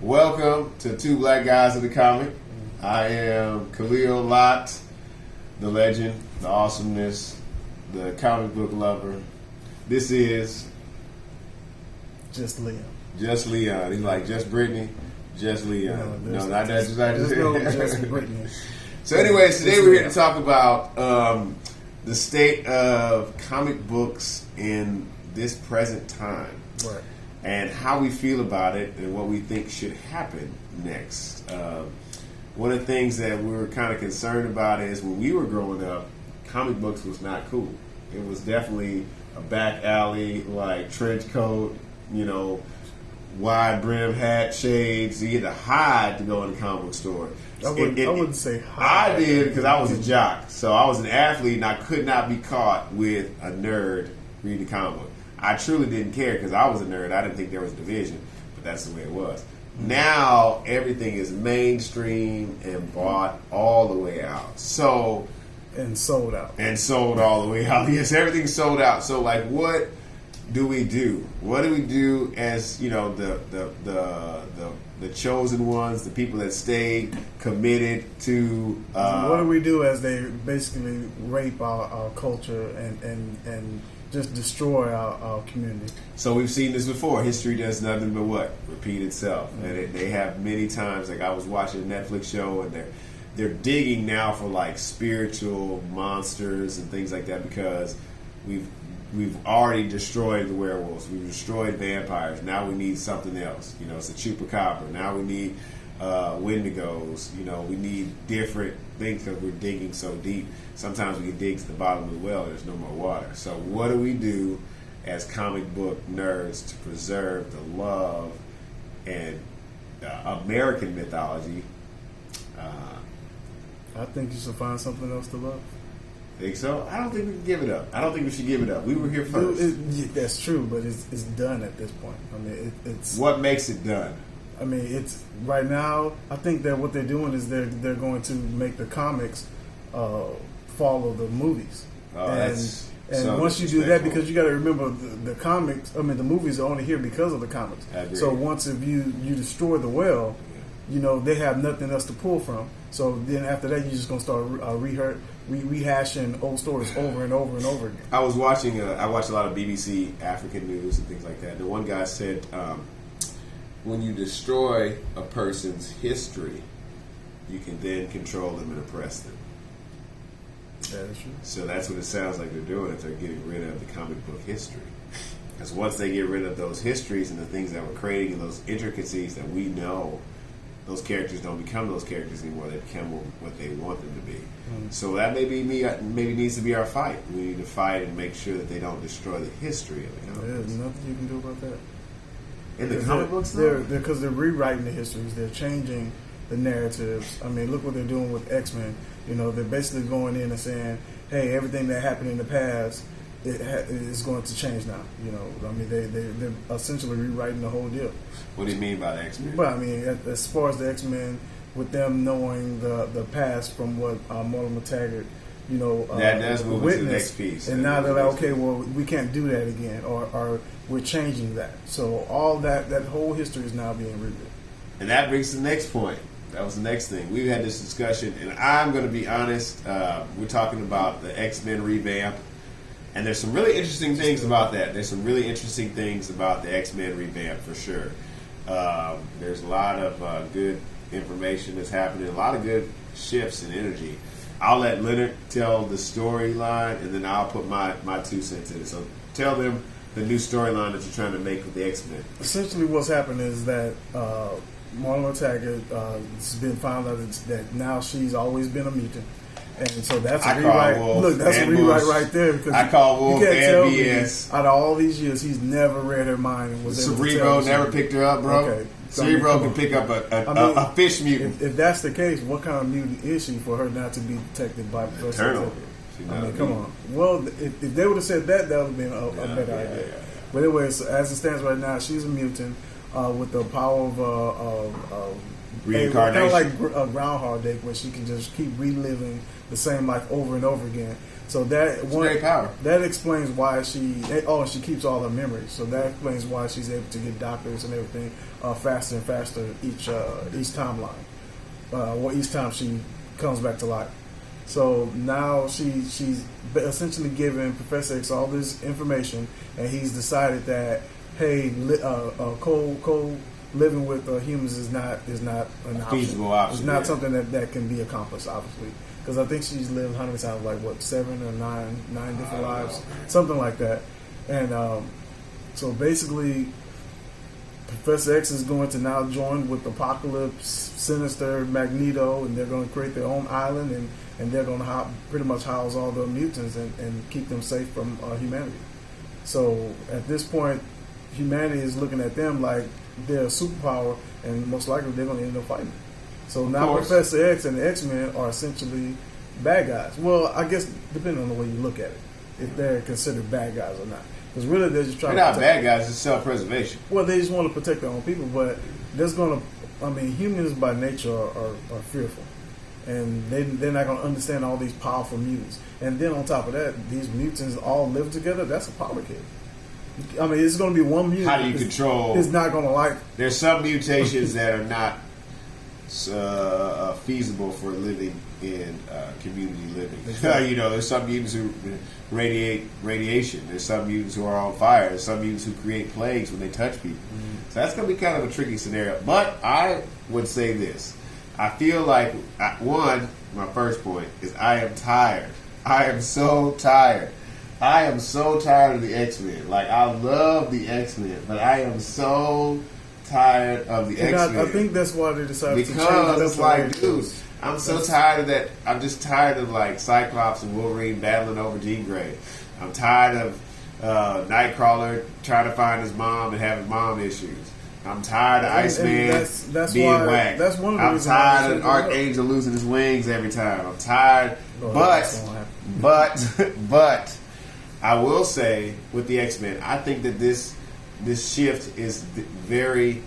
Welcome to Two Black Guys in the Comic. I am Khalil Lott, the legend, the awesomeness, the comic book lover. This is Just Leon. Just Leon. He's like, just Brittany, just Leon. No, not that. Just Brittany. So anyways, today we're here to talk about the state of comic books in this present time. Right. And how we feel about it and what we think should happen next. One of the things that we were kind of concerned about is when we were growing up, comic books was not cool. It was definitely a back alley, like trench coat, wide brim hat, shades. You had to hide to go in the comic book store. I wouldn't say hide. I did because I was a jock. So I was an athlete and I could not be caught with a nerd reading a comic book. I truly didn't care because I was a nerd. I didn't think there was a division, but that's the way it was. Now everything is mainstream and bought all the way out. And sold out. And sold all the way out. Yes, everything's sold out. So like, what do we do? What do we do as the chosen ones, the people that stayed committed to? What do we do as they basically rape our culture and just destroy our community? So we've seen this before. History does nothing but what? Repeat itself. Mm-hmm. And they have many times. Like I was watching a Netflix show, and they're digging now for like spiritual monsters and things like that because we've already destroyed the werewolves. We've destroyed vampires. Now we need something else. It's a chupacabra. Now we need wendigos. We need different things because we're digging so deep. Sometimes we can dig to the bottom of the well. There's no more water. So what do we do as comic book nerds to preserve the love and American mythology? I think you should find something else to love. Think so? I don't think we can give it up. I don't think we should give it up. We were here first. That's true, but it's done at this point. I mean, it's what makes it done. I mean, it's right now. I think that what they're doing is they're going to make the comics follow the movies. And once you do that, because you got to remember the comics. I mean, the movies are only here because of the comics. So once if you destroy the well, they have nothing else to pull from. So then after that, you're just gonna start rehashing old stories over and over and over again. I was watching. I watch a lot of BBC African news and things like that. And one guy said, when you destroy a person's history, you can then control them and oppress them. That is true. So that's what it sounds like they're doing if they're getting rid of the comic book history. Because once they get rid of those histories and the things that we're creating and those intricacies that we know, those characters don't become those characters anymore. They become what they want them to be. Mm-hmm. So that maybe needs to be our fight. We need to fight and make sure that they don't destroy the history of the comic books. There's nothing you can do about that. In the comic books, though? Because they're rewriting the histories. They're changing the narratives. I mean, look what they're doing with Xmen. They're basically going in and saying, hey, everything that happened in the past is going to change now. I mean, they're essentially rewriting the whole deal. What do you mean by the X-Men? Well, I mean, as far as the X-Men, with them knowing the past from what Marlon McTaggart, that's moving witnessed, to the next piece. And now they're like, okay, well, we can't do that again, or we're changing that. So all that whole history is now being rewritten. And that brings to the next point. That was the next thing. We've had this discussion, and I'm going to be honest. We're talking about the X-Men revamp. And there's some really interesting things about that. There's some really interesting things about the X-Men revamp for sure. There's a lot of good information that's happening, a lot of good shifts in energy. I'll let Leonard tell the storyline, and then I'll put my 2 cents in it. So tell them the new storyline that you're trying to make with the X-Men. Essentially what's happened is that Marlon McTaggart has been found out that now she's always been a mutant. And so that's a rewrite. Look, that's a rewrite right there. Because I call Wolf and BS. Out of all these years, he's never read her mind and was able to Cerebro never picked her up, bro. Okay. Cerebro can pick up a fish mutant. If that's the case, what kind of mutant is she for her not to be detected by Professor Eternal. I mean, come on. Well, if they would have said that would have been a better idea. Yeah. But anyway, so as it stands right now, she's a mutant with the power of reincarnation. Kind of like a Groundhog Day, where she can just keep reliving the same life over and over again. So that one great power. That explains why she keeps all her memories. So that explains why she's able to get doctors and everything faster and faster each timeline. Each time she comes back to life. So now she's essentially giving Professor X all this information, and he's decided that hey, co living with humans is not an option. Feasible option. It's not something that can be accomplished, obviously. Because I think she's lived how many times, like what, 7 or 9 different lives, something like that. And so basically, Professor X is going to now join with Apocalypse, Sinister, Magneto, and they're going to create their own island, and they're going to pretty much house all the mutants and keep them safe from humanity. So at this point, humanity is looking at them like they're a superpower, and most likely they're going to end up fighting. So now Professor X and the X-Men are essentially bad guys. Well, I guess depending on the way you look at it, if they're considered bad guys or not. Because really they're just trying to protect. They're not bad guys, it's self-preservation. Well, they just want to protect their own people, but there's going to, humans by nature are fearful. And they're not going to understand all these powerful mutants. And then on top of that, these mutants all live together, that's a power kid. It's going to be one mutant. How do you control? It's not going to like. There's some mutations that are not feasible for living in community living. Exactly. There's some mutants who radiate radiation. There's some mutants who are on fire. There's some mutants who create plagues when they touch people. Mm-hmm. So that's going to be kind of a tricky scenario. But I would say this. I feel like, my first point is I am tired. I am so tired. I am so tired of the X-Men. Like, I love the X-Men, but I am so tired of the X-Men. I think that's why they decided to change it. Because it's like, dude, I'm so tired of that. I'm just tired of, like, Cyclops and Wolverine battling over Jean Grey. I'm tired of Nightcrawler trying to find his mom and having mom issues. I'm tired of Iceman being whacked. That's one of the reasons. I'm tired of Archangel losing his wings every time. I'm tired. But I will say with the X-Men, I think that this shift is very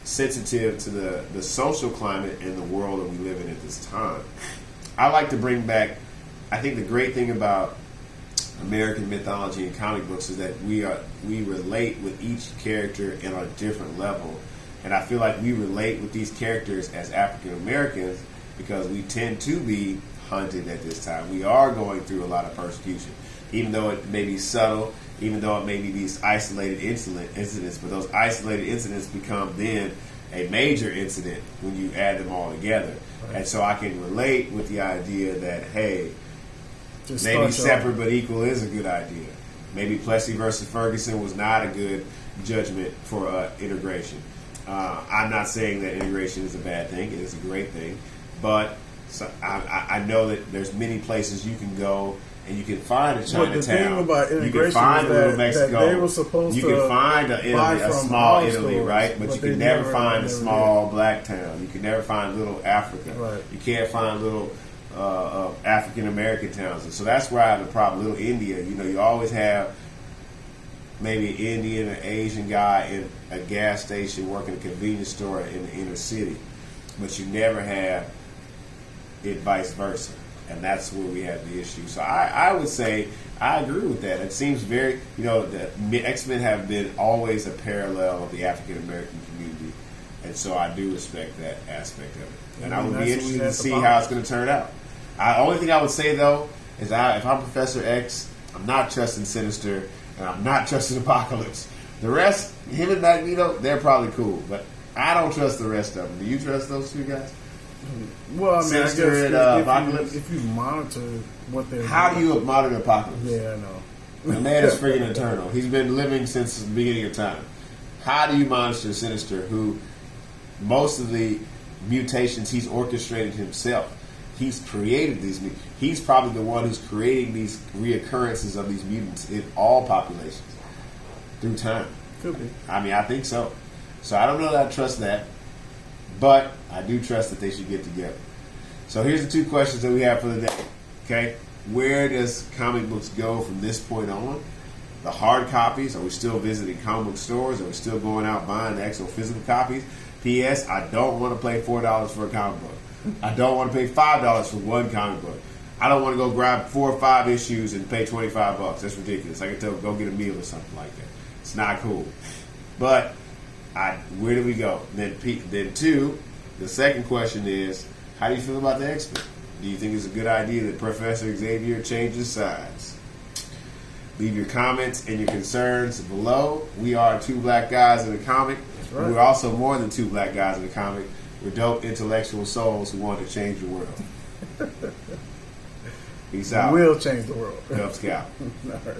sensitive to the social climate and the world that we live in at this time. I like to bring back. I think the great thing about American mythology and comic books is that we relate with each character in a different level, and I feel like we relate with these characters as African Americans because we tend to be hunted at this time. We are going through a lot of persecution, even though it may be subtle, even though it may be these isolated incidents, but those isolated incidents become then a major incident when you add them all together. Right. And so I can relate with the idea that, hey, maybe separate but equal is a good idea. Maybe Plessy versus Ferguson was not a good judgment for integration. I'm not saying that integration is a bad thing. It is a great thing. But I know that there's many places you can go and you can find a Chinatown. The thing about integration, you can find a little Mexico. They were supposed you can find a small Italy, stores, right? But you can never find a small black town. You can never find little Africa. Right. You can't find little African American towns. And so that's where I have the problem. Little India, you always have maybe an Indian or Asian guy in a gas station working a convenience store in the inner city, but you never have it vice versa. And that's where we have the issue. So I would say I agree with that. It seems very, the X-Men have been always a parallel of the African American community, and so I do respect that aspect of it. And I would be interested to see how it's going to turn out. The only thing I would say though is if I'm Professor X, I'm not trusting Sinister, and I'm not trusting Apocalypse. The rest, him and Magneto, they're probably cool, but I don't trust the rest of them. Do you trust those two guys? Well, Sinister I and guess Apocalypse? if you monitor what they're How do you monitor Apocalypse? Yeah, I know. The man is freaking eternal. He's been living since the beginning of time. How do you monitor Sinister, who most of the mutations he's orchestrated himself? He's created these mutants. He's probably the one who's creating these reoccurrences of these mutants in all populations through time. Could be. I think so. So I don't know that I trust that, but I do trust that they should get together. So here's the two questions that we have for the day. Okay, where does comic books go from this point on? The hard copies, are we still visiting comic book stores? Are we still going out buying the actual physical copies? P.S. I don't want to pay $4 for a comic book. I don't want to pay $5 for one comic book. I don't want to go grab 4 or 5 issues and pay $25. That's ridiculous. I can tell go get a meal or something like that. It's not cool. But where do we go? Then 2, the second question is, how do you feel about the Xmen? Do you think it's a good idea that Professor Xavier changes sides? Leave your comments and your concerns below. We are 2 black guys in a comic. That's right. We're also more than 2 black guys in a comic. We're dope intellectual souls who want to change the world. Peace out. We will change the world. Cub Scout. All right.